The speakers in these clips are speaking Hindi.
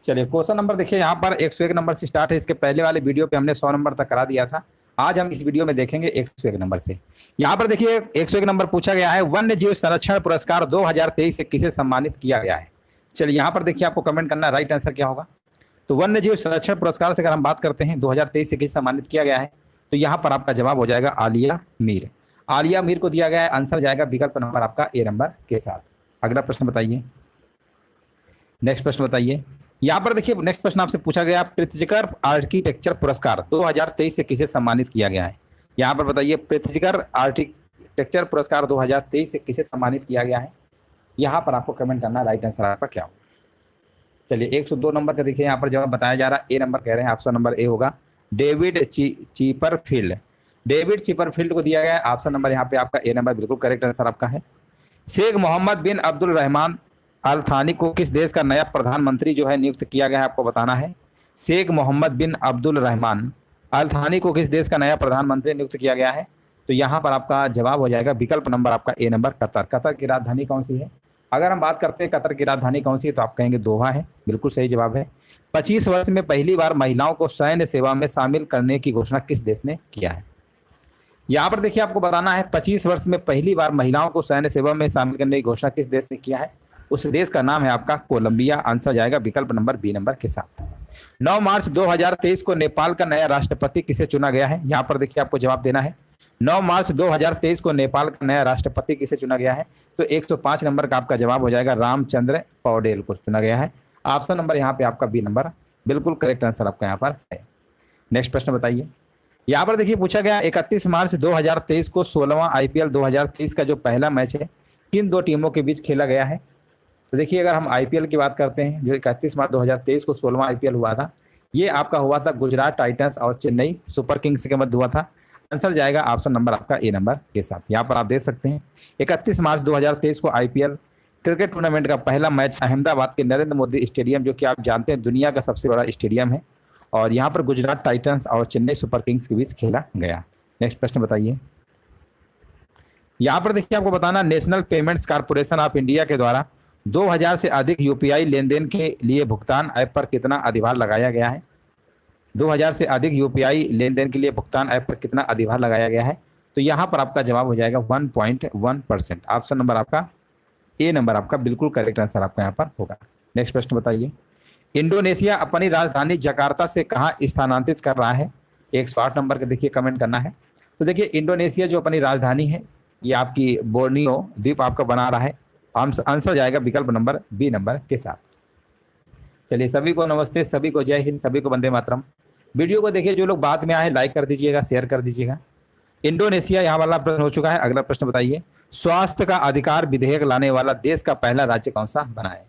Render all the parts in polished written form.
चलिए क्वेश्चन नंबर देखिए यहाँ पर 101 नंबर से स्टार्ट है। इसके पहले वाले वीडियो पे हमने 100 नंबर तक करा दिया था। आज हम इस वीडियो में देखेंगे 101 नंबर से। यहाँ पर देखिए 101 नंबर पूछा गया है, वन्य जीव संरक्षण पुरस्कार 2023 से किसे सम्मानित किया गया है। चलिए यहाँ पर देखिए आपको कमेंट करना राइट आंसर क्या होगा। तो वन्य जीव संरक्षण पुरस्कार से अगर हम बात करते हैं 2023 से किसे सम्मानित किया गया है, तो यहाँ पर आपका जवाब हो जाएगा आलिया मीर। आलिया मीर को दिया गया है। आंसर जाएगा विकल्प नंबर आपका ए नंबर के साथ। अगला प्रश्न बताइए, नेक्स्ट प्रश्न बताइए। यहाँ पर देखिए नेक्स्ट प्रश्न आपसे पूछा गया, पृथ्वीकर आर्किटेक्चर पुरस्कार 2023 से किसे सम्मानित किया गया है। यहाँ पर बताइए पृथ्वीकर आर्किटेक्चर पुरस्कार 2023 से किसे सम्मानित किया गया है। यहाँ पर आपको कमेंट करना राइट आंसर आपका क्या होगा। चलिए 102 नंबर का देखिए यहाँ पर जवाब बताया जा रहा है। ए नंबर कह रहे हैं, ऑप्शन नंबर ए होगा डेविड चीपरफील्ड। डेविड चीपरफील्ड को दिया गया है। ऑप्शन नंबर यहाँ पे आपका ए नंबर बिल्कुल करेक्ट आंसर आपका है। शेख मोहम्मद बिन अब्दुल रहमान अल थानी को किस देश का नया प्रधानमंत्री जो है नियुक्त किया गया है, आपको बताना है। शेख मोहम्मद बिन अब्दुल रहमान अल थानी को किस देश का नया प्रधानमंत्री नियुक्त किया गया है, तो यहाँ पर आपका जवाब हो जाएगा विकल्प नंबर आपका ए नंबर कतर। कतर की राजधानी कौन सी है। अगर हम बात करते हैं कतर की राजधानी कौन सी है, तो आप कहेंगे दोहा है। बिल्कुल सही जवाब है। 25 वर्ष में पहली बार महिलाओं को सैन्य सेवा में शामिल करने की घोषणा किस देश ने किया है। यहाँ पर देखिए आपको बताना है 25 वर्ष में पहली बार महिलाओं को सैन्य सेवा में शामिल करने की घोषणा किस देश ने किया है। उस देश का नाम है आपका कोलंबिया। आंसर जाएगा विकल्प नंबर बी नंबर के साथ। 9 मार्च 2023 को नेपाल का नया राष्ट्रपति किसे चुना गया है। यहाँ पर देखिए आपको जवाब देना है। 9 मार्च 2023 को नेपाल का नया राष्ट्रपति किसे चुना गया है, तो 105 नंबर का आपका जवाब हो जाएगा रामचंद्र पौडेल को चुना गया है। ऑप्शन नंबर यहाँ पे आपका बी नंबर बिल्कुल करेक्ट आंसर आपका यहाँ पर है। नेक्स्ट प्रश्न बताइए। यहाँ पर देखिए पूछा गया 31 मार्च 2023 को 16वां IPL 2023 का जो पहला मैच है किन दो टीमों के बीच खेला गया है। तो देखिए अगर हम IPL की बात करते हैं, जो 31 मार्च 2023 को 16वां IPL हुआ था, ये आपका हुआ था गुजरात टाइटंस और चेन्नई सुपर किंग्स के मध्य हुआ था। आंसर जाएगा ऑप्शन नंबर आपका ए नंबर के साथ। यहाँ पर आप देख सकते हैं 31 मार्च 2023 को IPL क्रिकेट टूर्नामेंट का पहला मैच अहमदाबाद के नरेंद्र मोदी स्टेडियम, जो कि आप जानते हैं दुनिया का सबसे बड़ा स्टेडियम है, और यहाँ पर गुजरात टाइटंस और चेन्नई सुपर किंग्स के बीच खेला गया। नेक्स्ट प्रश्न बताइए। यहाँ पर देखिए आपको बताना, national payments corporation of India के द्वारा 2000 से अधिक UPI लेनदेन के लिए भुगतान ऐप पर कितना अधिभार लगाया गया है। 2000 से अधिक UPI लेनदेन के लिए भुगतान ऐप पर कितना अधिभार लगाया गया है, तो यहाँ पर आपका जवाब हो जाएगा 1.1%। ऑप्शन नंबर आपका ए नंबर आपका बिल्कुल करेक्ट आंसर आपका यहाँ पर होगा। नेक्स्ट प्रश्न बताइए। इंडोनेशिया अपनी राजधानी जकार्ता से कहाँ स्थानांतरित कर रहा है। 108 नंबर का देखिए कमेंट करना है। तो देखिए इंडोनेशिया जो अपनी राजधानी है, ये आपकी बोर्नियो द्वीप आपका बना रहा है। आंसर जाएगा विकल्प नंबर बी नंबर के साथ। चलिए सभी को नमस्ते, सभी को जय हिंद, सभी को वंदे मातरम। वीडियो को देखिए, जो लोग बाद में आए लाइक कर दीजिएगा, शेयर कर दीजिएगा। इंडोनेशिया यहाँ वाला प्रश्न हो चुका है। अगला प्रश्न बताइए। स्वास्थ्य का अधिकार विधेयक लाने वाला देश का पहला राज्य कौन सा बना है।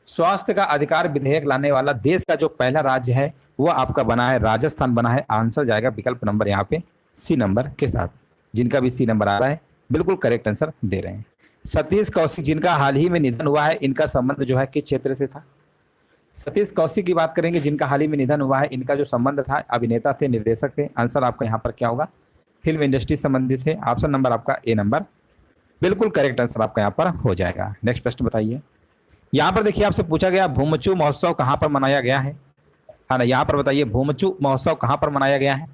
स्वास्थ्य का अधिकार विधेयक लाने वाला देश का जो पहला राज्य है वो आपका बना है राजस्थान बना है। आंसर जाएगा विकल्प नंबर यहाँ पे सी नंबर के साथ। जिनका भी सी नंबर आ रहा है बिल्कुल करेक्ट आंसर दे रहे हैं। सतीश कौशिक जिनका हाल ही में निधन हुआ है, इनका संबंध जो है किस क्षेत्र से था। सतीश कौशिक की बात करेंगे, जिनका हाल ही में निधन हुआ है, इनका जो संबंध था अभिनेता थे, निर्देशक थे। आंसर आपका यहाँ पर क्या होगा, फिल्म इंडस्ट्री संबंधित है। ऑप्शन नंबर आपका ए नंबर बिल्कुल करेक्ट आंसर आपका यहाँ पर हो जाएगा। नेक्स्ट प्रश्न बताइए। यहाँ पर देखिए आपसे पूछा गया भूमचू महोत्सव कहाँ पर मनाया गया है ना। यहाँ पर बताइए भूमचू महोत्सव कहाँ पर मनाया गया है,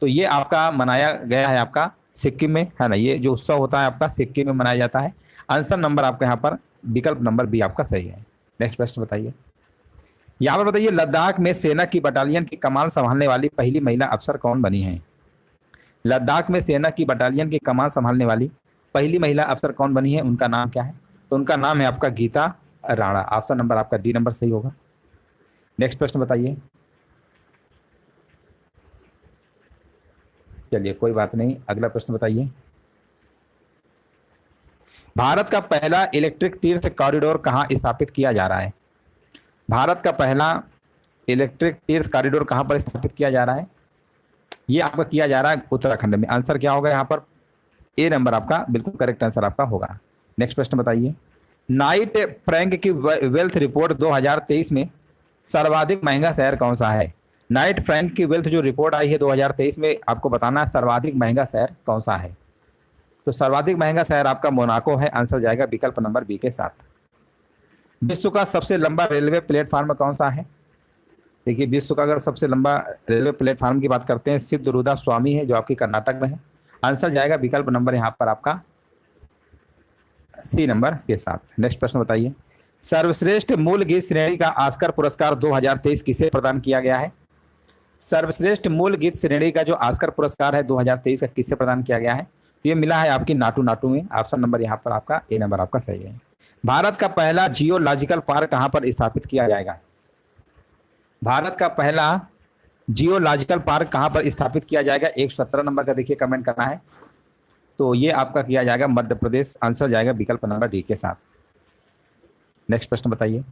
तो ये आपका मनाया गया है आपका सिक्किम में, है ना। ये जो उत्सव होता है आपका सिक्किम में मनाया जाता है। आंसर नंबर आपका यहाँ पर विकल्प नंबर बी आपका सही है। नेक्स्ट प्रश्न बताइए। यहाँ पर बताइए लद्दाख में सेना की बटालियन की कमान संभालने वाली पहली महिला अफसर कौन बनी है। लद्दाख में सेना की बटालियन की कमान संभालने वाली पहली महिला अफसर कौन बनी है, उनका नाम क्या है, तो उनका नाम है आपका गीता राणा। ऑप्शन नंबर आपका डी नंबर सही होगा। नेक्स्ट प्रश्न बताइए। चलिए कोई बात नहीं, अगला प्रश्न बताइए। भारत का पहला इलेक्ट्रिक तीर्थ कॉरिडोर कहाँ स्थापित किया जा रहा है। भारत का पहला इलेक्ट्रिक तीर्थ कॉरिडोर कहाँ पर स्थापित किया जा रहा है, ये आपका किया जा रहा है उत्तराखंड में। आंसर क्या होगा यहाँ पर, ए नंबर आपका बिल्कुल करेक्ट आंसर आपका होगा। नेक्स्ट प्रश्न बताइए। नाइट फ्रैंक की वेल्थ रिपोर्ट 2023 में सर्वाधिक महंगा शहर कौन सा है। नाइट फ्रैंक की वेल्थ जो रिपोर्ट आई है 2023 में, आपको बताना है सर्वाधिक महंगा शहर कौन सा है, तो सर्वाधिक महंगा शहर आपका मोनाको है। आंसर जाएगा विकल्प नंबर बी के साथ। विश्व का सबसे लंबा रेलवे प्लेटफॉर्म कौन सा है, देखिए विश्व का अगर सबसे लंबा रेलवे प्लेटफॉर्म की बात करते हैं, सिद्धरूदा स्वामी है जो आपकी कर्नाटक में है। आंसर जाएगा विकल्प नंबर यहाँ पर आपका सी नंबर के साथ। नेक्स्ट प्रश्न बताइए, सर्वश्रेष्ठ मूल गीत श्रेणी का ऑस्कर पुरस्कार 2023 किसे प्रदान किया गया है? सर्वश्रेष्ठ मूल गीत श्रेणी का जो ऑस्कर पुरस्कार है 2023 का किसे प्रदान किया गया है? तो ये मिला है आपकी नाटू नाटू में। ऑप्शन नंबर यहाँ पर आपका ए नंबर आपका सही है। भारत का पहला जियोलॉजिकल पार्क कहाँ पर स्थापित किया जाएगा? भारत का पहला जियोलॉजिकल पार्क कहाँ पर स्थापित किया जाएगा? 117 नंबर का देखिए कमेंट करना है। तो ये आपका किया जाएगा मध्य प्रदेश। आंसर जाएगा विकल्प नंबर डी के साथ। नेक्स्ट प्रश्न बताइए,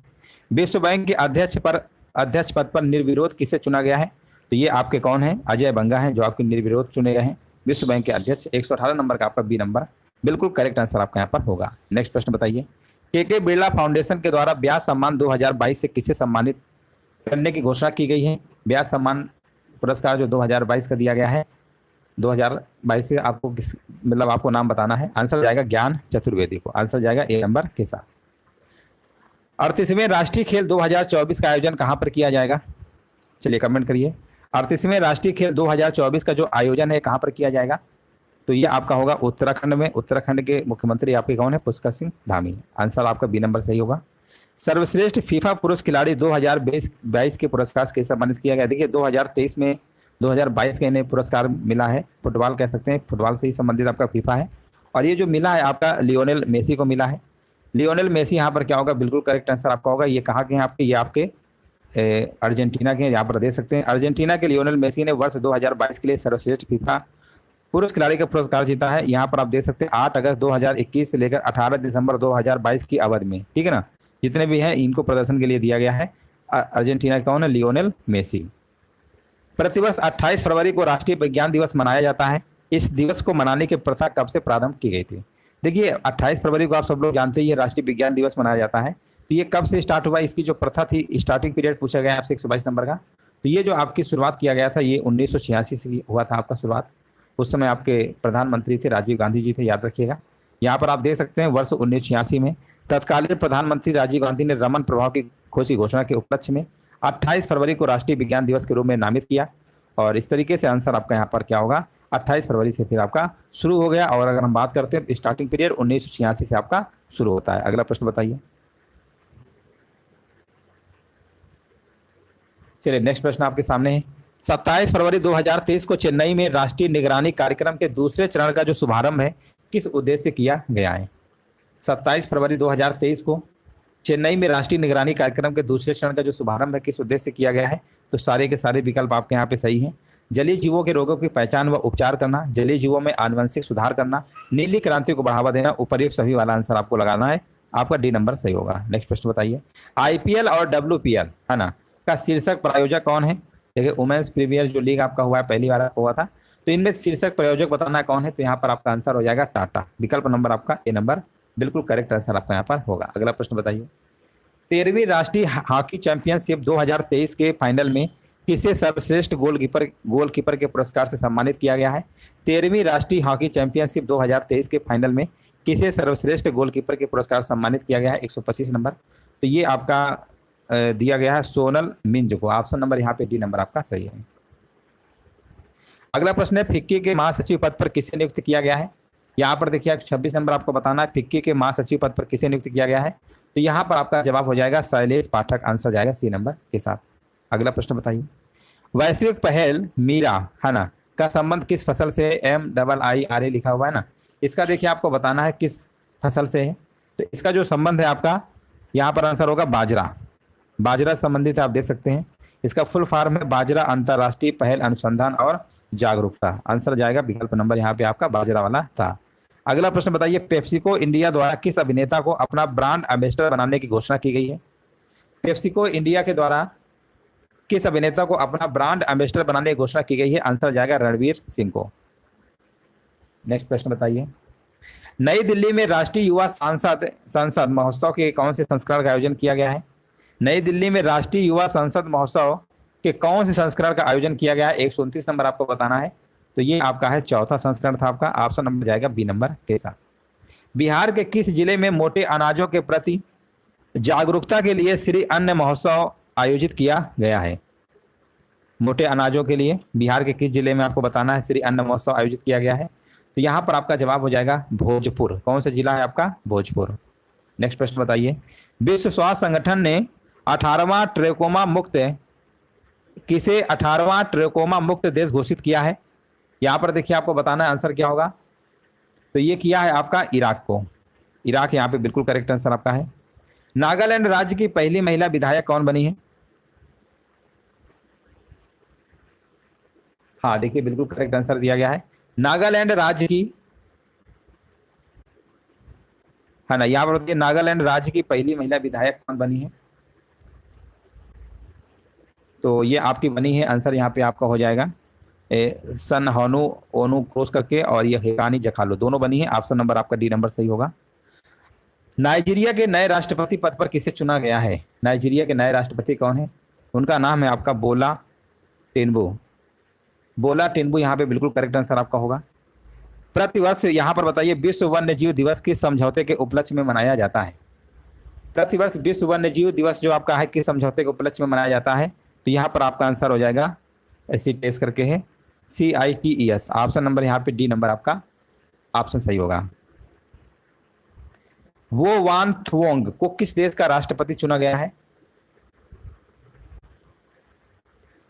विश्व बैंक के अध्यक्ष पद पर निर्विरोध किसे चुना गया है? तो ये आपके कौन है? अजय बंगा हैं जो आपके निर्विरोध चुने गए हैं विश्व बैंक के अध्यक्ष। 118 नंबर का आपका बी नंबर बिल्कुल करेक्ट आंसर आपका यहाँ पर होगा। नेक्स्ट प्रश्न बताइए, के बिरला फाउंडेशन के द्वारा ब्यास सम्मान 2022 से किसे सम्मानित करने की घोषणा की गई है? ब्यास सम्मान पुरस्कार जो 2022 का दिया गया है, 2022 से आपको किस मतलब आपको नाम बताना है। आंसर जाएगा ज्ञान चतुर्वेदी को। आंसर जाएगा ए नंबर के साथ। 38वें राष्ट्रीय खेल 2024 का आयोजन कहाँ पर किया जाएगा? चलिए कमेंट करिए। 38वें राष्ट्रीय खेल 2024 का जो आयोजन है कहाँ पर किया जाएगा? तो ये आपका होगा उत्तराखंड में। उत्तराखंड के मुख्यमंत्री आपके कौन है? पुष्कर सिंह धामी। आंसर आपका बी नंबर सही होगा। सर्वश्रेष्ठ फीफा पुरुष खिलाड़ी 2022 के पुरस्कार से सम्मानित किया गया। देखिए 2023 में 2022 के इन्हें पुरस्कार मिला है, फुटबॉल कह सकते हैं, फुटबॉल से ही संबंधित आपका फीफा है। और ये जो मिला है आपका लियोनेल मेसी को मिला है। लियोनेल मेसी यहाँ पर क्या होगा? बिल्कुल करेक्ट आंसर आपका होगा। ये कहाँ के हैं आपके? ये आपके अर्जेंटीना के यहाँ पर दे सकते हैं। अर्जेंटीना के लियोनेल मेसी ने वर्ष 2022 के लिए सर्वश्रेष्ठ फीफा पुरुष खिलाड़ी का पुरस्कार जीता है। यहाँ पर आप देख सकते हैं 8 अगस्त 2021 से लेकर 18 दिसंबर 2022 की अवधि में, ठीक है ना, जितने भी हैं इनको प्रदर्शन के लिए दिया गया है। अर्जेंटीना कौन है? Lionel Messi. प्रतिवर्ष 28 फरवरी को राष्ट्रीय विज्ञान दिवस मनाया जाता है। इस दिवस को मनाने की प्रथा कब से प्रारंभ की गई थी? देखिए 28 फरवरी को आप सब लोग जानते ही राष्ट्रीय विज्ञान दिवस मनाया जाता है। तो ये कब से स्टार्ट हुआ? इसकी जो प्रथा थी, स्टार्टिंग पीरियड पूछा गया आपसे 122 नंबर का। तो ये जो आपकी शुरुआत किया गया था ये 1986 से हुआ था आपका शुरुआत। उस समय आपके प्रधानमंत्री थे राजीव गांधी जी थे, याद रखिएगा। यहाँ पर आप देख सकते हैं वर्ष 1986 में तत्कालीन प्रधानमंत्री राजीव गांधी ने रमन प्रभाव की खोज की घोषणा के उपलक्ष्य में 28 फरवरी को राष्ट्रीय विज्ञान दिवस के रूप में नामित किया। और इस तरीके से आंसर आपका यहाँ पर क्या होगा? 28 फरवरी से फिर आपका शुरू हो गया। और अगर हम बात करते हैं स्टार्टिंग पीरियड 1986 से आपका शुरू होता है। अगला प्रश्न बताइए। चलिए नेक्स्ट प्रश्न आपके सामने है। 27 फरवरी 2023 को चेन्नई में राष्ट्रीय निगरानी कार्यक्रम के दूसरे चरण का जो शुभारंभ है किस उद्देश्य से किया गया है? 27 फरवरी 2023 को चेन्नई में राष्ट्रीय निगरानी कार्यक्रम के दूसरे चरण का जो शुभारंभ है किस उद्देश्य से किया गया है? तो सारे के सारे विकल्प आपके यहाँ पे सही हैं। जलीय जीवों के रोगों की पहचान व उपचार करना, जलीय जीवों में आनुवंशिक सुधार करना, नीली क्रांति को बढ़ावा देना, उपर्युक्त सभी वाला आंसर आपको लगाना है। आपका डी नंबर सही होगा। नेक्स्ट प्रश्न बताइए। आईपीएल और डब्ल्यूपीएल है ना का शीर्षक प्रायोजक कौन है? देखिए वुमेन्स प्रीमियर जो लीग आपका हुआ है पहली बार हुआ था, तो इनमें शीर्षक प्रायोजक बताना कौन है? तो यहाँ पर आपका आंसर हो जाएगा टाटा। विकल्प नंबर आपका ए नंबर बिल्कुल करेक्ट आंसर आपका यहाँ पर होगा। अगला प्रश्न बताइए। 13वीं राष्ट्रीय हॉकी चैंपियनशिप 2023 के फाइनल में किसे सर्वश्रेष्ठ गोलकीपर के पुरस्कार से सम्मानित किया गया है? 13वीं राष्ट्रीय हॉकी चैंपियनशिप 2023 के फाइनल में किसे सर्वश्रेष्ठ गोलकीपर के पुरस्कार सम्मानित किया गया है? 125 नंबर। तो ये आपका दिया गया है सोनल मिंज को। ऑप्शन नंबर यहाँ पे डी नंबर आपका सही है। अगला प्रश्न है, फिक्की के महासचिव पद पर किसे नियुक्त किया गया है? यहाँ पर देखिए 26 नंबर आपको बताना है फिक्की के महासचिव पद पर किसे नियुक्त किया गया है? तो यहाँ पर आपका जवाब हो जाएगा शैलेश पाठक। आंसर जाएगा सी नंबर के साथ। अगला प्रश्न बताइए। वैश्विक पहल मीरा है ना का संबंध किस फसल से? MIIRA लिखा हुआ है ना, इसका देखिए आपको बताना है किस फसल से है। तो इसका जो संबंध है आपका यहाँ पर आंसर होगा बाजरा। बाजरा संबंधित आप देख सकते हैं। इसका फुल फॉर्म है बाजरा अंतर्राष्ट्रीय पहल अनुसंधान और जागरूकता। आंसर जाएगा विकल्प नंबर यहाँ पे आपका बाजरा वाला था। अगला प्रश्न बताइए। पेप्सिको इंडिया द्वारा किस अभिनेता को अपना ब्रांड एम्बेसडर बनाने की घोषणा की गई है? पेप्सिको इंडिया के द्वारा किस अभिनेता को अपना ब्रांड एम्बेसडर बनाने की घोषणा की गई है? आंसर जाएगा रणवीर सिंह को। नेक्स्ट प्रश्न बताइए। नई दिल्ली में राष्ट्रीय युवा संसद महोत्सव के कौन से संस्करण का आयोजन किया गया है? नई दिल्ली में राष्ट्रीय युवा संसद महोत्सव के कौन से संस्करण का आयोजन किया गया है? 129 नंबर आपको बताना है। तो ये आपका है चौथा संस्करण था आपका। ऑप्शन नंबर जाएगा बी नंबर के साथ। बिहार के किस जिले में मोटे अनाजों के प्रति जागरूकता के लिए श्री अन्न महोत्सव आयोजित किया गया है? मोटे अनाजों के लिए बिहार के किस जिले में आपको बताना है श्री अन्न महोत्सव आयोजित किया गया है? तो यहाँ पर आपका जवाब हो जाएगा भोजपुर। कौन सा जिला है आपका? भोजपुर। नेक्स्ट प्रश्न बताइए, विश्व स्वास्थ्य संगठन ने 18वां ट्रेकोमा मुक्त किसे 18वां ट्रेकोमा मुक्त देश घोषित किया है? यहाँ पर देखिए आपको बताना है आंसर क्या होगा। तो ये किया है आपका इराक को। इराक यहाँ पे बिल्कुल करेक्ट आंसर आपका है। नागालैंड राज्य की पहली महिला विधायक कौन बनी है? हाँ देखिए बिल्कुल करेक्ट आंसर दिया गया है। नागालैंड राज्य की, है ना, यहाँ पर बताइए नागालैंड राज्य की पहली महिला विधायक कौन बनी है? तो ये आपकी बनी है, आंसर यहाँ पे आपका हो जाएगा सन होनु ओनु क्रोस करके, और ये हेकानी जखालो, दोनों बनी है। ऑप्शन नंबर आपका डी नंबर सही होगा। नाइजीरिया के नए राष्ट्रपति पद पर किसे चुना गया है? नाइजीरिया के नए राष्ट्रपति कौन है? उनका नाम है आपका बोला टिनुबू। बोला टिनुबू यहाँ पे बिल्कुल करेक्ट आंसर आपका होगा। प्रतिवर्ष यहाँ पर बताइए विश्व वन्य जीव दिवस किस समझौते के उपलक्ष्य में मनाया जाता है? प्रतिवर्ष विश्व वन्य जीव दिवस जो आपका है किस समझौते के उपलक्ष्य में मनाया जाता है? तो यहाँ पर आपका आंसर हो जाएगा, ऐसी टेस्ट करके है CITES। ऑप्शन नंबर यहाँ पे डी नंबर आपका ऑप्शन सही होगा। वो वान थुओंग को किस देश का राष्ट्रपति चुना गया है?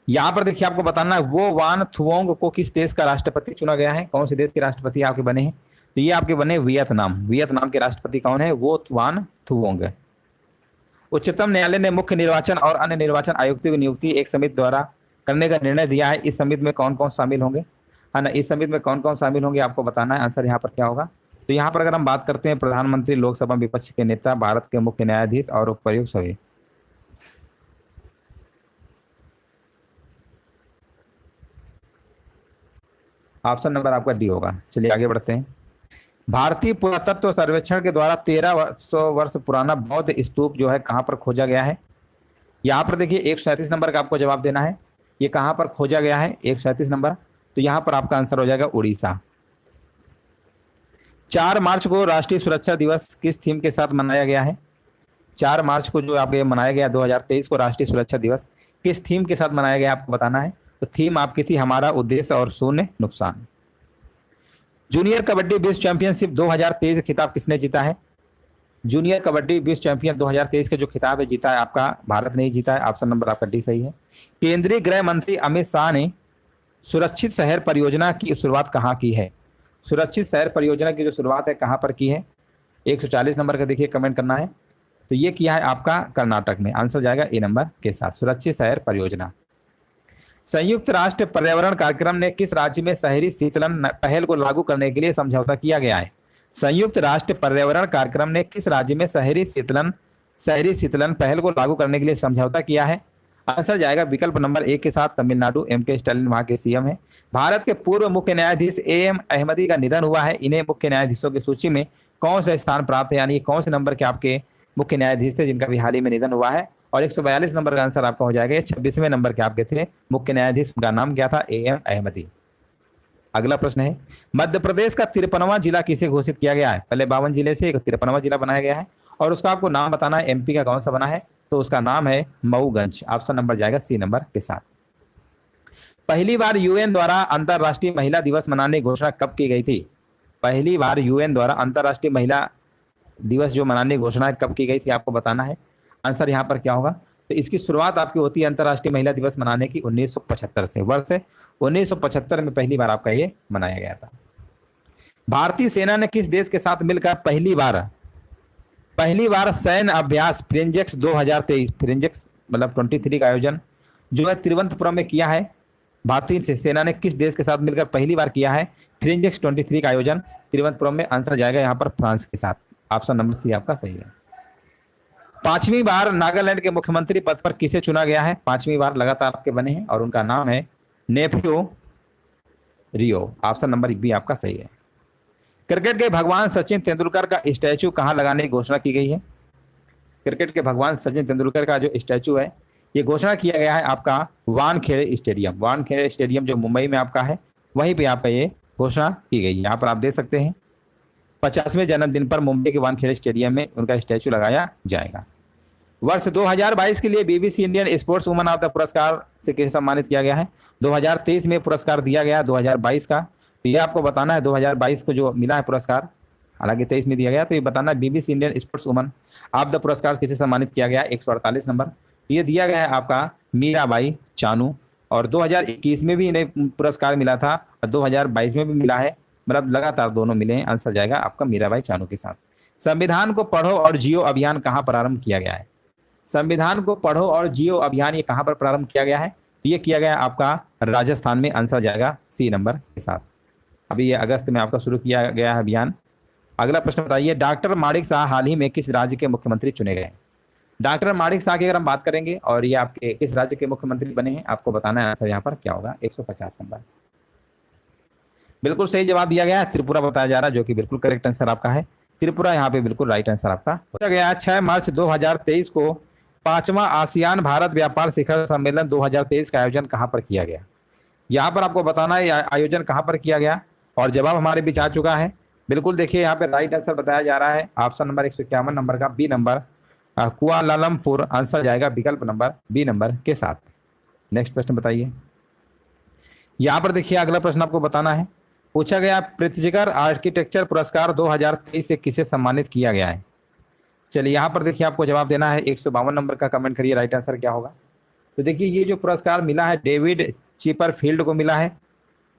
यहां पर देखिए आपको बताना है वो वान थुओंग को किस देश का राष्ट्रपति चुना गया है। कौन से देश के राष्ट्रपति आपके बने हैं? तो ये आपके बने वियतनाम। वियतनाम के राष्ट्रपति कौन है? वो वान थुओंग। उच्चतम न्यायालय ने मुख्य निर्वाचन और अन्य निर्वाचन आयुक्तों की नियुक्ति एक समिति द्वारा करने का निर्णय दिया है। इस समिति में कौन कौन शामिल होंगे, है ना, इस समिति में कौन कौन शामिल होंगे आपको बताना है। आंसर यहाँ पर क्या होगा? तो यहाँ पर अगर हम बात करते हैं प्रधानमंत्री, लोकसभा विपक्ष के नेता, भारत के मुख्य न्यायाधीश और उपायुक्त सभी। ऑप्शन नंबर आपका डी होगा। चलिए आगे बढ़ते हैं। भारतीय पुरातत्व सर्वेक्षण के द्वारा 1300 वर्ष पुराना बौद्ध स्तूप जो है कहाँ पर खोजा गया है? यहाँ पर देखिए 137 नंबर का आपको जवाब देना है। ये कहाँ पर खोजा गया है? 137 नंबर। तो यहाँ पर आपका आंसर हो जाएगा उड़ीसा। 4 मार्च को राष्ट्रीय सुरक्षा दिवस किस थीम के साथ मनाया गया है? 4 मार्च को जो आपके मनाया गया 2023 को राष्ट्रीय सुरक्षा दिवस किस थीम के साथ मनाया गया आपको बताना है। तो थीम आपकी थी हमारा उद्देश्य और शून्य नुकसान। जूनियर कबड्डी विश्व चैंपियनशिप 2023 खिताब किसने जीता है? जूनियर कबड्डी विश्व चैंपियन 2023 का जो खिताब है जीता है आपका भारत ने ही जीता है। ऑप्शन नंबर आपका डी सही है। केंद्रीय गृह मंत्री अमित शाह ने सुरक्षित शहर परियोजना की शुरुआत कहाँ की है? सुरक्षित शहर परियोजना की जो शुरुआत है कहाँ पर की है? 140 नंबर का देखिए कमेंट करना है। तो ये किया है आपका कर्नाटक में। आंसर जाएगा ए नंबर के साथ, सुरक्षित शहर परियोजना। संयुक्त राष्ट्र पर्यावरण कार्यक्रम ने किस राज्य में शहरी शीतलन पहल को लागू करने के लिए समझौता किया गया है? संयुक्त राष्ट्र पर्यावरण कार्यक्रम ने किस राज्य में शहरी शीतलन पहल को लागू करने के लिए समझौता किया है? आंसर जाएगा विकल्प नंबर 1 के साथ तमिलनाडु। MK स्टालिन वहां के CM है। भारत के पूर्व मुख्य न्यायाधीश AM अहमदी का निधन हुआ है। इन्हें मुख्य न्यायाधीशों की सूची में कौन सा स्थान प्राप्त है, यानी कौन से नंबर के आपके मुख्य न्यायाधीश थे जिनका भी हाल ही में निधन हुआ है? और 142 नंबर का आंसर आपका हो जाएगा। 26वें नंबर के आपके थे मुख्य न्यायाधीश, उनका नाम क्या था? AM अहमदी। अगला प्रश्न है, मध्य प्रदेश का 53वां जिला किसे घोषित किया गया है? पहले 52 जिले से एक 53वां जिला बनाया गया है और उसका आपको नाम बताना है। MP का कौन सा बना है? तो उसका नाम है मऊगंज। ऑप्शन नंबर जाएगा C नंबर के साथ। पहली बार UN द्वारा अंतरराष्ट्रीय महिला दिवस मनाने की घोषणा कब की गई थी? पहली बार UN द्वारा अंतरराष्ट्रीय महिला दिवस जो मनाने की घोषणा कब की गई थी आपको बताना है। आंसर यहाँ पर क्या होगा? तो इसकी शुरुआत आपकी होती है अंतरराष्ट्रीय महिला दिवस मनाने की 1975 से। वर्ष 1975 में पहली बार आपका ये मनाया गया था। भारतीय सेना ने किस देश के साथ मिलकर पहली बार सैन्य अभ्यास फ्रिंजेक्स 2023 फ्रिंजेक्स मतलब 23 का आयोजन जो है तिरुवनंतपुरम में किया है? भारतीय सेना ने किस देश के साथ मिलकर पहली बार किया है फ्रिंजेक्स 23 का आयोजन तिरुवनंतपुरम में? आंसर जाएगा यहाँ पर फ्रांस के साथ। ऑप्शन नंबर C आपका सही है। 5वीं बार नागालैंड के मुख्यमंत्री पद पर किसे चुना गया है? 5वीं बार लगातार आपके बने हैं और उनका नाम है नेफ्यू रियो। ऑप्शन नंबर B आपका सही है। क्रिकेट के भगवान सचिन तेंदुलकर का स्टैचू कहां लगाने की घोषणा की गई है? क्रिकेट के भगवान सचिन तेंदुलकर का जो स्टैचू है ये घोषणा किया गया है आपका वानखेड़े स्टेडियम। वानखेड़े स्टेडियम जो मुंबई में आपका है वहीं पे आपका ये घोषणा की गई है। यहाँ पर आप देख सकते हैं 50वें जन्मदिन पर मुंबई के वानखेड़े स्टेडियम में उनका स्टैचू लगाया जाएगा। वर्ष 2022 के लिए BBC Indian sports woman of the पुरस्कार से किसे सम्मानित किया गया है? 2023 में पुरस्कार दिया गया 2022 का, तो ये आपको बताना है 2022 को जो मिला है पुरस्कार, हालांकि 23 में दिया गया, तो ये बताना है BBC Indian sports woman of the पुरस्कार किसे सम्मानित किया गया? 148 नंबर। ये दिया गया है आपका मीराबाई चानू, और 2021 में भी इन्हें पुरस्कार मिला था और 2022 में भी मिला है, मतलब लगातार दोनों मिले हैं। आंसर जाएगा आपका मीराबाई चानू के साथ। संविधान को पढ़ो और जियो अभियान कहाँ प्रारंभ किया गया है? संविधान को पढ़ो और जियो अभियान ये कहाँ पर प्रारंभ किया गया है? तो ये किया गया आपका राजस्थान में। आंसर जाएगा सी नंबर के साथ। अभी ये अगस्त में आपका शुरू किया गया है अभियान। अगला प्रश्न बताइए, डॉक्टर माणिक शाह हाल ही में किस राज्य के मुख्यमंत्री चुने गए? डॉक्टर माणिक शाह की अगर हम बात करेंगे और ये आपके किस राज्य के मुख्यमंत्री बने हैं, आपको बताना है। आंसर यहाँ पर क्या होगा? 150 नंबर। बिल्कुल सही जवाब दिया गया है, त्रिपुरा बताया जा रहा है, जो कि बिल्कुल करेक्ट आंसर आपका है। त्रिपुरा यहाँ पे बिल्कुल राइट आंसर आपका हो गया। 6 मार्च 2023 को 5वां आसियान भारत व्यापार शिखर सम्मेलन 2023 का आयोजन कहाँ पर किया गया? यहाँ पर आपको बताना है आयोजन कहाँ पर किया गया, और जवाब हमारे बीच आ चुका है। बिल्कुल देखिए यहाँ पे राइट आंसर बताया जा रहा है, ऑप्शन नंबर 151 नंबर का बी नंबर, कुआलालंपुर। आंसर जाएगा विकल्प नंबर बी नंबर के साथ। नेक्स्ट प्रश्न बताइए। यहाँ पर देखिए अगला प्रश्न आपको बताना है, पूछा गया पृथ्वीकर आर्किटेक्चर पुरस्कार 2023 से किसे सम्मानित किया गया है? चलिए यहाँ पर देखिए आपको जवाब देना है। 152 नंबर का कमेंट करिए राइट आंसर क्या होगा। तो देखिए ये जो पुरस्कार मिला है डेविड चिपरफील्ड को मिला है,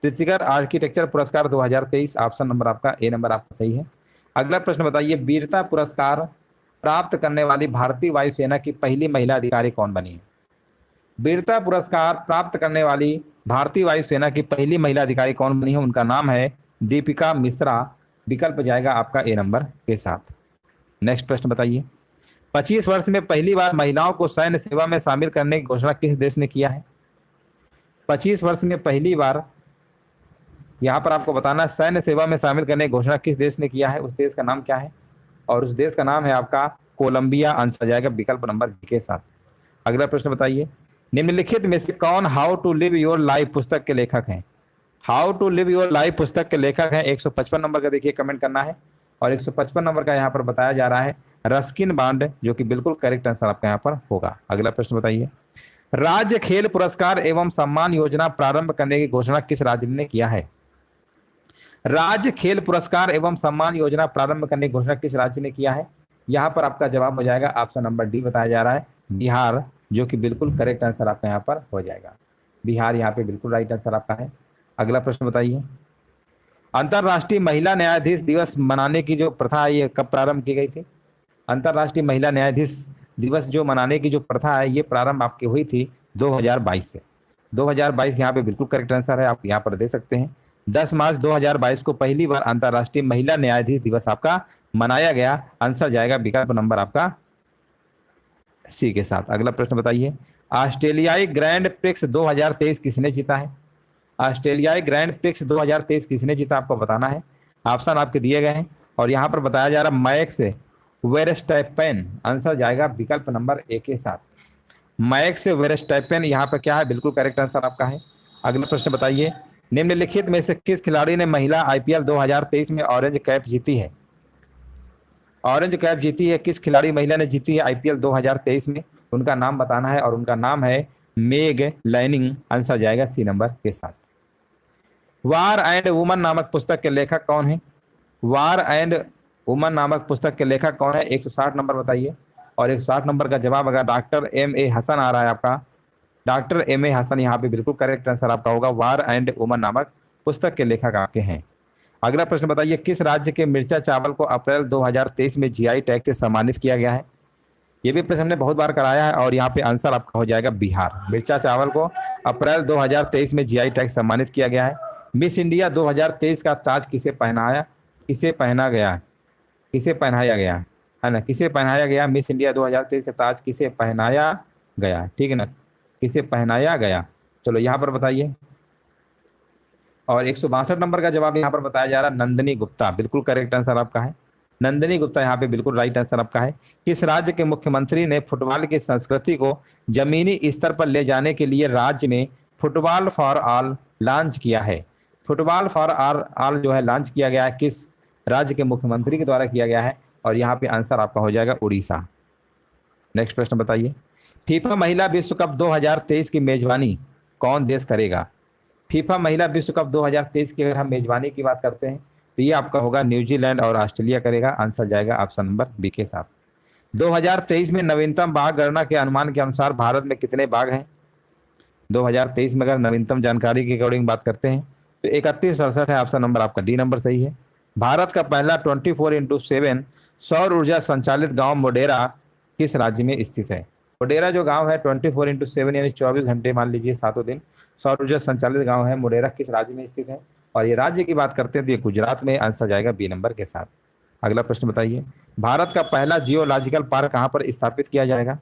पृथ्वीकर आर्किटेक्चर पुरस्कार 2023। ऑप्शन नंबर आपका ए नंबर आपका सही है। अगला प्रश्न बताइए, वीरता पुरस्कार प्राप्त करने वाली भारतीय वायुसेना की पहली महिला अधिकारी कौन बनी है? वीरता पुरस्कार प्राप्त करने वाली भारतीय वायुसेना की पहली महिला अधिकारी कौन बनी है? उनका नाम है दीपिका मिश्रा। विकल्प जाएगा आपका ए नंबर के साथ। नेक्स्ट प्रश्न बताइए, 25 वर्ष में पहली बार महिलाओं को सैन्य सेवा में शामिल करने की घोषणा किस देश ने किया है? 25 वर्ष में पहली बार यहाँ पर आपको बताना है सैन्य सेवा में शामिल करने की घोषणा किस देश ने किया है, उस देश का नाम क्या है? और उस देश का नाम है आपका कोलंबिया। आंसर जाएगा विकल्प नंबर बी के साथ। अगला प्रश्न बताइए, निम्नलिखित में से कौन how to live your life पुस्तक के लेखक हैं? How to live your life पुस्तक के लेखक हैं 155 नंबर का देखिए कमेंट करना है, और 155 नंबर का यहाँ पर बताया जा रहा है रस्किन बॉन्ड, जो कि बिल्कुल करेक्ट आंसर आपका यहाँ पर होगा। अगला प्रश्न बताइए, राज्य खेल पुरस्कार एवं सम्मान योजना प्रारंभ करने की घोषणा किस राज्य ने किया है? राज्य खेल पुरस्कार एवं सम्मान योजना प्रारंभ करने की घोषणा किस राज्य ने किया है? यहाँ पर आपका जवाब हो जाएगा ऑप्शन नंबर डी बताया जा रहा है बिहार, जो कि बिल्कुल करेक्ट आंसर आपका यहाँ पर हो जाएगा। बिहार यहाँ पे बिल्कुल राइट आंसर आपका है। अगला प्रश्न बताइए, अंतर्राष्ट्रीय महिला न्यायाधीश दिवस मनाने की जो प्रथा है ये कब प्रारंभ की गई थी? अंतर्राष्ट्रीय महिला न्यायाधीश दिवस जो मनाने की जो प्रथा है ये प्रारंभ आपकी हुई थी 2022 से। 2022 यहाँ पे बिल्कुल करेक्ट आंसर है, आप यहाँ पर दे सकते हैं। 10 मार्च 2022 को पहली बार अंतर्राष्ट्रीय महिला न्यायाधीश दिवस आपका मनाया गया। आंसर जाएगा विकल्प नंबर आपका सी के साथ। अगला प्रश्न बताइए, ऑस्ट्रेलियाई ग्रैंड प्रिक्स 2023 किसने जीता है? ऑस्ट्रेलियाई ग्रैंड प्रिक्स 2023 किसने जीता आपको बताना है। ऑप्शन आपके दिए गए हैं और यहाँ पर बताया जा रहा है मैक्स वेरस्टैपेन। आंसर जाएगा विकल्प नंबर ए के साथ। मैक्स वेरस्टैपेन यहाँ पर क्या है, बिल्कुल करेक्ट आंसर आपका है। अगला प्रश्न बताइए, निम्नलिखित में से किस खिलाड़ी ने महिला आईपीएल 2023 में ऑरेंज कैप जीती है? ऑरेंज कैप जीती है किस खिलाड़ी महिला ने जीती है आईपीएल 2023 में? उनका नाम बताना है और उनका नाम है मेग लैनिंग। आंसर जाएगा सी नंबर के साथ। वार एंड वुमन नामक पुस्तक के लेखक कौन है? वार एंड वुमन नामक पुस्तक के लेखक कौन है? 160 नंबर बताइए, और 160 नंबर का जवाब अगर डॉक्टर एम.ए. हसन आ रहा है आपका, डॉक्टर एम.ए. हसन यहाँ पे बिल्कुल करेक्ट आंसर आपका होगा। वार एंड वुमन नामक पुस्तक के लेखक आपके हैं। अगला प्रश्न बताइए, किस राज्य के मिर्चा चावल को अप्रैल 2023 में जीआई टैग से सम्मानित किया गया है? ये भी प्रश्न हमने बहुत बार कराया है और यहाँ पे आंसर आपका हो जाएगा बिहार। मिर्चा चावल को अप्रैल 2023 में जीआई टैग सम्मानित किया गया है। मिस इंडिया 2023 का ताज किसे पहनाया गया है ना? किसे पहनाया गया? मिस इंडिया 2023 का ताज किसे पहनाया गया, ठीक है ना, किसे पहनाया गया? चलो यहाँ पर बताइए। और 162 नंबर का जवाब यहाँ पर बताया जा रहा है नंदिनी गुप्ता। बिल्कुल करेक्ट आंसर आपका है, नंदिनी गुप्ता यहाँ पे बिल्कुल राइट आंसर आपका है। किस राज्य के मुख्यमंत्री ने फुटबॉल की संस्कृति को जमीनी स्तर पर ले जाने के लिए राज्य में फुटबॉल फॉर ऑल लॉन्च किया है? फुटबॉल फॉर ऑल जो है लॉन्च किया गया है किस राज्य के मुख्यमंत्री के द्वारा किया गया है? और यहाँ पे आंसर आपका हो जाएगा उड़ीसा। नेक्स्ट प्रश्न बताइए, फीफा महिला विश्व कप 2023 की मेजबानी कौन देश करेगा? फीफा महिला विश्व कप 2023 की अगर हम मेजबानी की बात करते हैं तो ये आपका होगा न्यूजीलैंड और ऑस्ट्रेलिया करेगा। आंसर जाएगा ऑप्शन नंबर बी के साथ। 2023 में नवीनतम बाघ गणना के अनुमान के अनुसार भारत में कितने बाघ हैं? 2023 में अगर नवीनतम जानकारी के अकॉर्डिंग बात करते हैं तो 3168 है। ऑप्शन नंबर आपका डी नंबर सही है। भारत का पहला 24x7 सौर ऊर्जा संचालित गांव मोडेरा किस राज्य में स्थित है? मोडेरा जो गांव है 24x7 यानी 24 घंटे मान लीजिए सातों दिन सौर ऊर्जा संचालित गांव है मोडेरा, किस राज्य में स्थित है? और ये राज्य की बात करते हैं तो ये गुजरात में। आंसर जाएगा बी नंबर के साथ। अगला प्रश्न बताइए, भारत का पहला जियोलॉजिकल पार्क कहाँ पर स्थापित किया जाएगा?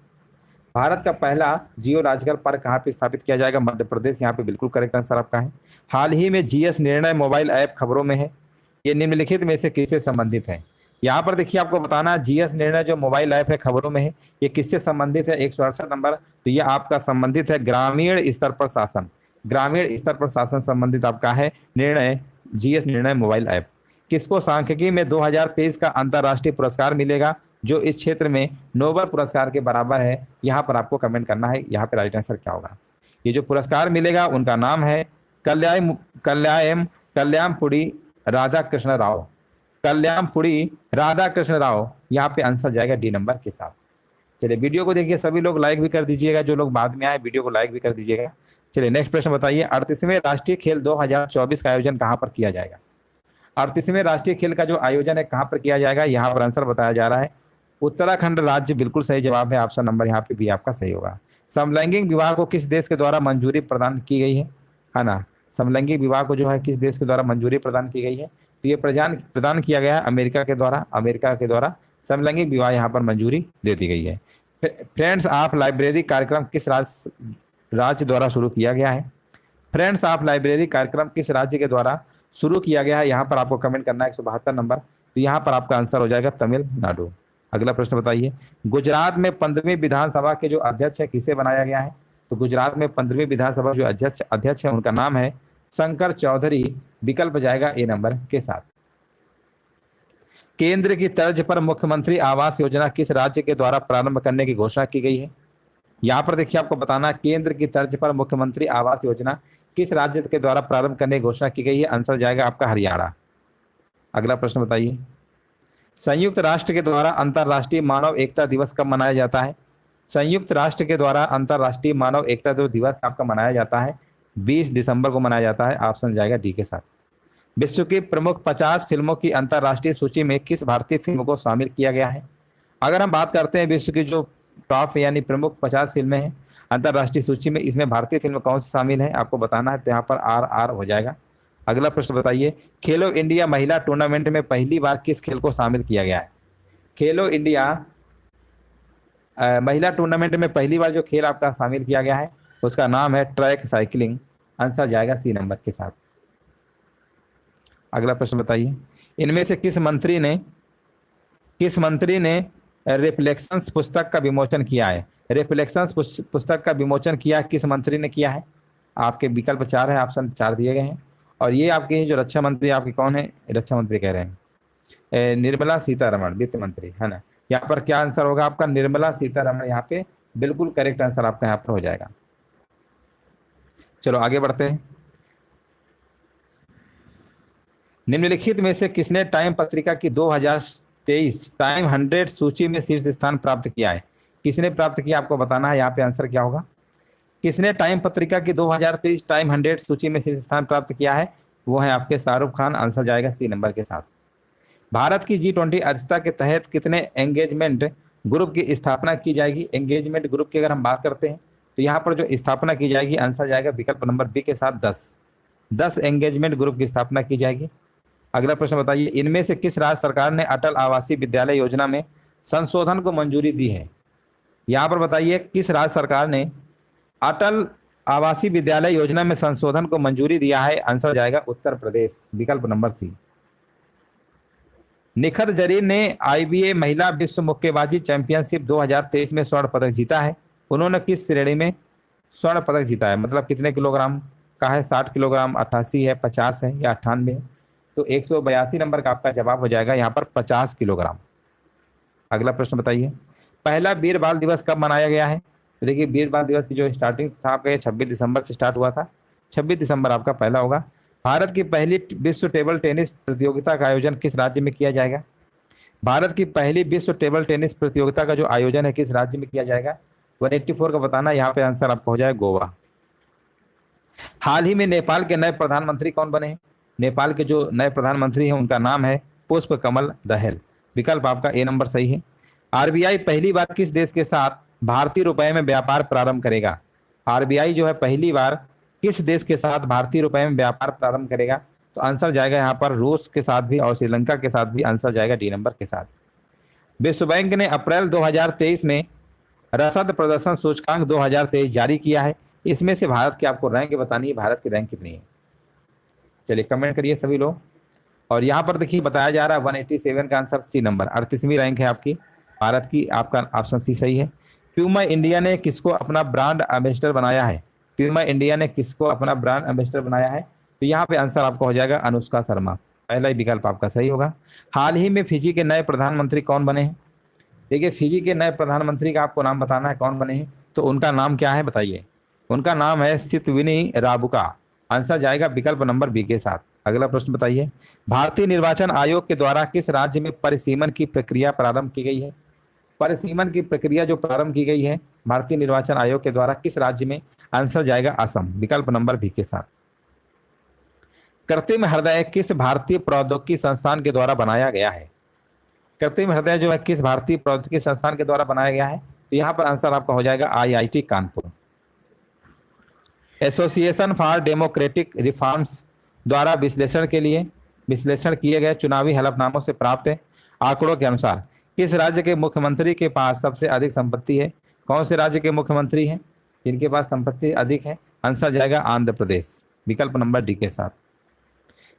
भारत का पहला जियोलॉजिकल पार्क कहाँ पे स्थापित किया जाएगा? मध्य प्रदेश। यहाँ पे बिल्कुल करेक्ट आंसर आपका है। हाल ही में जीएस निर्णय मोबाइल ऐप खबरों में है, ये निम्नलिखित में से किससे संबंधित है? यहाँ पर देखिए आपको बताना है जीएस निर्णय जो मोबाइल ऐप है खबरों में है, ये किससे संबंधित है? 168 नंबर। तो ये आपका संबंधित है ग्रामीण स्तर पर शासन, ग्रामीण स्तर पर शासन संबंधित आपका है निर्णय, जीएस निर्णय मोबाइल ऐप। किसको सांख्यिकी में 2023 का अंतर्राष्ट्रीय पुरस्कार मिलेगा जो इस क्षेत्र में नोबेल पुरस्कार के बराबर है? यहाँ पर आपको कमेंट करना है, यहाँ पे राइट आंसर क्या होगा। ये जो पुरस्कार मिलेगा उनका नाम है कल्याणपुड़ी राधा कृष्ण राव, कल्याणपुड़ी राधा कृष्ण राव। यहाँ पे आंसर जाएगा डी नंबर के साथ। चलिए वीडियो को देखिए, सभी लोग लाइक भी कर दीजिएगा, जो लोग बाद में आए वीडियो को लाइक भी कर दीजिएगा। चलिए नेक्स्ट प्रश्न बताइए, 38वें राष्ट्रीय खेल 2024 का आयोजन कहाँ पर किया जाएगा? 38वें राष्ट्रीय खेल का जो आयोजन है कहाँ पर किया जाएगा? यहाँ पर आंसर बताया जा रहा है उत्तराखंड राज्य, बिल्कुल सही जवाब है। ऑप्शन नंबर यहाँ पे भी आपका सही होगा। समलैंगिक विवाह को किस देश के द्वारा मंजूरी प्रदान की गई है ना? समलैंगिक विवाह को जो है किस देश के द्वारा मंजूरी प्रदान की गई है? तो ये प्रदान किया गया है अमेरिका के द्वारा। अमेरिका के द्वारा समलैंगिक विवाह यहाँ पर मंजूरी दे दी गई है। फ्रेंड्स ऑफ लाइब्रेरी कार्यक्रम किस राज्य द्वारा शुरू किया गया है? फ्रेंड्स ऑफ लाइब्रेरी कार्यक्रम किस राज्य के द्वारा शुरू किया गया है? यहाँ पर आपको कमेंट करना है 172 नंबर। तो यहाँ पर आपका आंसर हो जाएगा तमिलनाडु। अगला प्रश्न बताइए, गुजरात में 15वीं विधानसभा के जो अध्यक्ष है किसे बनाया गया है? तो गुजरात में 15वीं विधानसभा जो अध्यक्ष है उनका नाम है शंकर चौधरी। विकल्प जाएगा ए नंबर के साथ। केंद्र की तर्ज पर मुख्यमंत्री आवास योजना किस राज्य के द्वारा प्रारंभ करने की घोषणा की गई है? यहाँ पर देखिए आपको बताना, केंद्र की तर्ज पर मुख्यमंत्री आवास योजना किस राज्य के द्वारा प्रारंभ करने की घोषणा की गई है? आंसर जाएगा आपका हरियाणा। अगला प्रश्न बताइए, संयुक्त राष्ट्र के द्वारा अंतर्राष्ट्रीय मानव एकता दिवस कब मनाया जाता है? संयुक्त राष्ट्र के द्वारा अंतर्राष्ट्रीय मानव एकता दिवस आपका मनाया जाता है 20 दिसंबर को मनाया जाता है। ऑप्शन जाएगा डी के साथ। विश्व की प्रमुख 50 फिल्मों की अंतर्राष्ट्रीय सूची में किस भारतीय फिल्म को शामिल किया गया है? अगर हम बात करते हैं विश्व की जो टॉप यानी प्रमुख 50 फिल्में हैं अंतर्राष्ट्रीय सूची में, इसमें भारतीय फिल्म कौन सी शामिल है आपको बताना है। तो यहाँ पर आर हो जाएगा। अगला प्रश्न बताइए, खेलो इंडिया महिला टूर्नामेंट में पहली बार किस खेल को शामिल किया गया है? खेलो इंडिया महिला टूर्नामेंट में पहली बार जो खेल आपका शामिल किया गया है उसका नाम है ट्रैक साइकिलिंग। आंसर जाएगा सी नंबर के साथ। अगला प्रश्न बताइए, इनमें से किस मंत्री ने रिफ्लेक्शंस पुस्तक का विमोचन किया है? रिफ्लेक्शंस पुस्तक का विमोचन किया किस मंत्री ने किया है? आपके विकल्प 4 है, ऑप्शन 4 दिए गए हैं। और ये आपके जो रक्षा मंत्री आपके कौन है? रक्षा मंत्री कह रहे हैं निर्मला सीतारमण, वित्त मंत्री है ना। यहाँ पर क्या आंसर होगा आपका? निर्मला सीतारमण यहाँ पे बिल्कुल करेक्ट आंसर आपका यहाँ पर हो जाएगा। चलो आगे बढ़ते हैं। निम्नलिखित में से किसने टाइम पत्रिका की 2023 टाइम 100 सूची में शीर्ष स्थान प्राप्त किया है? किसने प्राप्त किया आपको बताना है। यहाँ पे आंसर क्या होगा? किसने टाइम पत्रिका की 2023 टाइम 100 सूची में शीर्ष स्थान प्राप्त किया है? वो है आपके शाहरुख खान। आंसर जाएगा सी नंबर के साथ। भारत की G20 अध्यक्षता के तहत कितने एंगेजमेंट ग्रुप की स्थापना की जाएगी? एंगेजमेंट ग्रुप की अगर हम बात करते हैं तो यहाँ पर जो स्थापना की जाएगी आंसर जाएगा विकल्प नंबर बी के साथ 10 एंगेजमेंट ग्रुप की स्थापना की जाएगी। अगला प्रश्न बताइए, इनमें से किस राज्य सरकार ने अटल आवासीय विद्यालय योजना में संशोधन को मंजूरी दी है? यहाँ पर बताइए किस राज्य सरकार ने अटल आवासीय विद्यालय योजना में संशोधन को मंजूरी दिया है? आंसर जाएगा उत्तर प्रदेश, विकल्प नंबर सी। निखत जरीन ने IBA महिला विश्व मुक्केबाजी चैंपियनशिप 2023 में स्वर्ण पदक जीता है। उन्होंने किस श्रेणी में स्वर्ण पदक जीता है? मतलब कितने किलोग्राम का है? 60 किलोग्राम, 88 है, 50 है या 98 है? तो 182 नंबर का आपका जवाब हो जाएगा यहाँ पर 50 किलोग्राम। अगला प्रश्न बताइए, पहला वीर बाल दिवस कब मनाया गया है? तो देखिए वीर बाल दिवस की जो स्टार्टिंग था आपका 26 दिसंबर से स्टार्ट हुआ था। 26 दिसंबर आपका पहला होगा। भारत की पहली विश्व टेबल टेनिस प्रतियोगिता का आयोजन किस राज्य में किया जाएगा? भारत की पहली विश्व टेबल टेनिस प्रतियोगिता का जो आयोजन है किस राज्य में किया जाएगा? 184 का बताना, यहाँ पे आंसर आपका हो जाएगा गोवा। हाल ही में नेपाल के नए प्रधानमंत्री कौन बने हैं? नेपाल के जो नए प्रधानमंत्री हैं उनका नाम है पुष्प कमल दहल। विकल्प आपका ए नंबर सही है। आरबीआई पहली बार किस देश के साथ भारतीय रुपए में व्यापार प्रारंभ करेगा? आरबीआई जो है पहली बार किस देश के साथ भारतीय रुपए में व्यापार प्रारंभ करेगा? तो आंसर जाएगा यहाँ पर रूस के साथ भी और श्रीलंका के साथ भी। आंसर जाएगा डी नंबर के साथ। विश्व बैंक ने अप्रैल 2023 में रसद प्रदर्शन सूचकांक 2023 जारी किया है। इसमें से भारत की आपको रैंक बतानी है, भारत की रैंक कितनी है? चलिए कमेंट करिए सभी लोग। और यहाँ पर देखिए बताया जा रहा है 187 का आंसर सी नंबर, 38वीं रैंक है आपकी भारत की। आपका ऑप्शन सी सही है। प्यूमा इंडिया ने किसको अपना ब्रांड एम्बेसडर बनाया है? प्यूमा इंडिया ने किसको अपना ब्रांड एम्बेसडर बनाया है? तो यहाँ पे आंसर आपका हो जाएगा अनुष्का शर्मा। पहला ही विकल्प आपका सही होगा। हाल ही में फिजी के नए प्रधानमंत्री कौन बने हैं? देखिए फिजी के नए प्रधानमंत्री का आपको नाम बताना है कौन बने हैं। तो उनका नाम क्या है बताइए? उनका नाम है सितविनी राबुका। आंसर जाएगा विकल्प नंबर बी के साथ। अगला प्रश्न बताइए, भारतीय निर्वाचन आयोग के द्वारा किस राज्य में परिसीमन की प्रक्रिया प्रारंभ की गई है? परिसीमन की प्रक्रिया जो प्रारंभ की गई है भारतीय निर्वाचन आयोग के द्वारा किस राज्य में? आंसर जाएगा असम। विकल्प नंबर बी के साथ। कृत्रिम हृदय किस भारतीय प्रौद्योगिकी संस्थान के द्वारा बनाया गया है? कृत्रिम हृदय जो है किस भारतीय प्रौद्योगिकी संस्थान के द्वारा बनाया गया है? तो यहाँ पर आंसर आपका हो जाएगा IIT Kanpur. Association for democratic reforms द्वारा विश्लेषण किए गए चुनावी हलफनामों से प्राप्त आंकड़ों के अनुसार किस राज्य के मुख्यमंत्री के पास सबसे अधिक संपत्ति है? कौन से राज्य के मुख्यमंत्री हैं जिनके पास संपत्ति अधिक है? आंसर जाएगा आंध्र प्रदेश। विकल्प नंबर डी के साथ।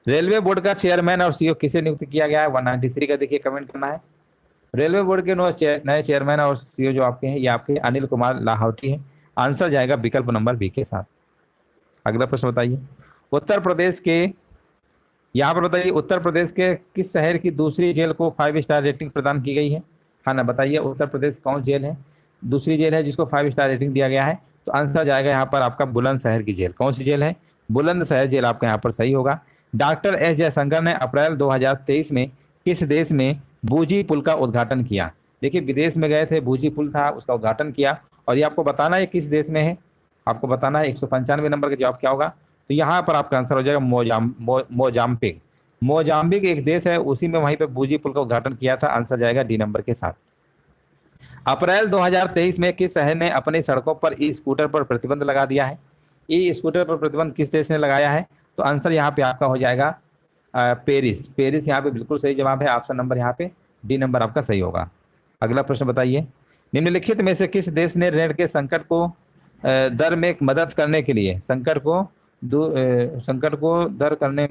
रेलवे बोर्ड का चेयरमैन और सीईओ किसे नियुक्त किया गया है? 193 का देखिए कमेंट करना है। रेलवे बोर्ड के नए चेयरमैन और सीईओ जो आपके हैं ये आपके अनिल कुमार लाहौटी हैं। आंसर जाएगा विकल्प नंबर बी के साथ। अगला प्रश्न बताइए, उत्तर प्रदेश के यहाँ पर बताइए उत्तर प्रदेश के किस शहर की दूसरी जेल को 5 स्टार रेटिंग प्रदान की गई है? हाँ ना बताइए, उत्तर प्रदेश कौन जेल है दूसरी जेल है जिसको 5 स्टार रेटिंग दिया गया है? तो आंसर जाएगा यहाँ पर आपका बुलंदशहर की जेल। कौन सी जेल है? बुलंदशहर जेल आपका यहाँ पर सही होगा। डॉक्टर एस जयशंकर ने अप्रैल 2023 में किस देश में बूजी पुल का उद्घाटन किया? देखिए विदेश में गए थे, बूजी पुल था उसका उद्घाटन किया। और ये आपको बताना है किस देश में है, आपको बताना है। 195 नंबर का जवाब क्या होगा? तो यहाँ पर आपका आंसर हो जाएगा मोजाम्बिक। मोजाम्बिक एक देश है, उसी में वहीं पे बूजी पुल का उद्घाटन किया था। आंसर जाएगा डी नंबर के साथ। अप्रैल 2023 में किस शहर ने अपनी सड़कों पर ई स्कूटर पर प्रतिबंध लगा दिया है? ई स्कूटर पर प्रतिबंध किस देश ने लगाया है? तो आंसर यहाँ पे आपका हो जाएगा पेरिस। पेरिस यहाँ पे बिल्कुल सही जवाब है। ऑप्शन नंबर यहाँ पे डी नंबर आपका सही होगा। अगला प्रश्न बताइए, निम्नलिखित में से किस देश ने ऋण के संकट को दर में मदद करने के लिए संकट को दूर करने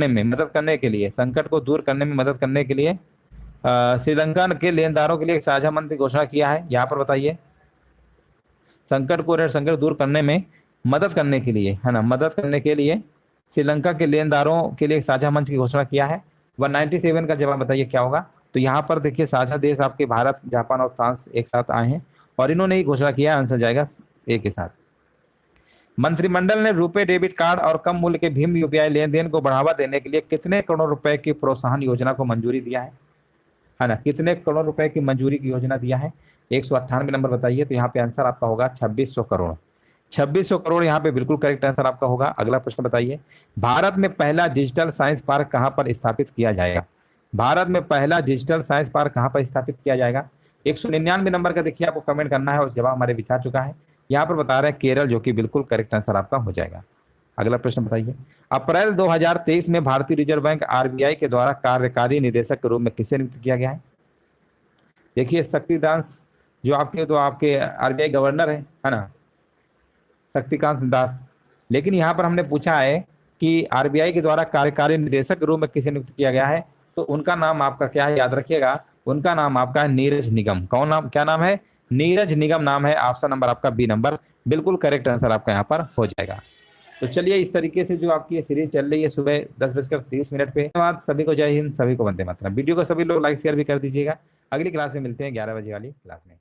में मदद करने के लिए श्रीलंका के लेनदारों के लिए एक साझा मंच की घोषणा किया है? यहाँ पर बताइए, संकट दूर करने में मदद करने के लिए है ना, मदद करने के लिए श्रीलंका के लेनदारों के लिए एक साझा मंच की घोषणा किया है। 197 का जवाब बताइए क्या होगा? तो यहाँ पर देखिए साझा देश आपके भारत, जापान और फ्रांस एक साथ आए हैं और इन्होंने ही घोषणा किया। आंसर जाएगा ए के साथ। मंत्रिमंडल ने रुपए डेबिट कार्ड और कम मूल्य के भीम यूपीआई लेन देन को बढ़ावा देने के लिए कितने करोड़ रुपए की प्रोत्साहन योजना को मंजूरी दिया है ना? कितने करोड़ रुपए की मंजूरी की योजना दिया है? 198 नंबर बताइए। तो यहाँ पे आंसर आपका होगा 2600 करोड़। 2600 करोड़ यहाँ पे बिल्कुल करेक्ट आंसर आपका होगा। अगला प्रश्न बताइए, भारत में पहला डिजिटल साइंस पार्क कहाँ पर स्थापित किया जाएगा? भारत में पहला डिजिटल साइंस पार्क कहाँ पर स्थापित किया जाएगा? 199 नंबर का देखिए आपको कमेंट करना है और जवाब हमारे विचार चुका है। यहाँ पर बता रहे हैं केरल, जो कि बिल्कुल करेक्ट आंसर आपका हो जाएगा। अगला प्रश्न बताइए, अप्रैल 2023 में भारतीय रिजर्व बैंक आरबीआई के द्वारा कार्यकारी निदेशक के रूप में किसे नियुक्त किया गया है? देखिए शक्तिकांत जो आपके आरबीआई गवर्नर है ना, शक्तिकांत दास। लेकिन यहाँ पर हमने पूछा है कि आरबीआई के द्वारा कार्यकारी निदेशक के रूप में किसे नियुक्त किया गया है? तो उनका नाम आपका क्या है? याद रखिएगा, उनका नाम आपका है नीरज निगम। क्या नाम है? नीरज निगम नाम है। ऑप्शन नंबर आपका बी नंबर बिल्कुल करेक्ट आंसर आपका यहाँ पर हो जाएगा। तो चलिए इस तरीके से जो आपकी ये सीरीज चल रही है सुबह 10:30 पे। धन्यवाद सभी को, जय हिंद, सभी को वंदे मातरम। वीडियो को सभी लोग लाइक शेयर भी कर दीजिएगा। अगली क्लास में मिलते हैं 11 बजे वाली क्लास में।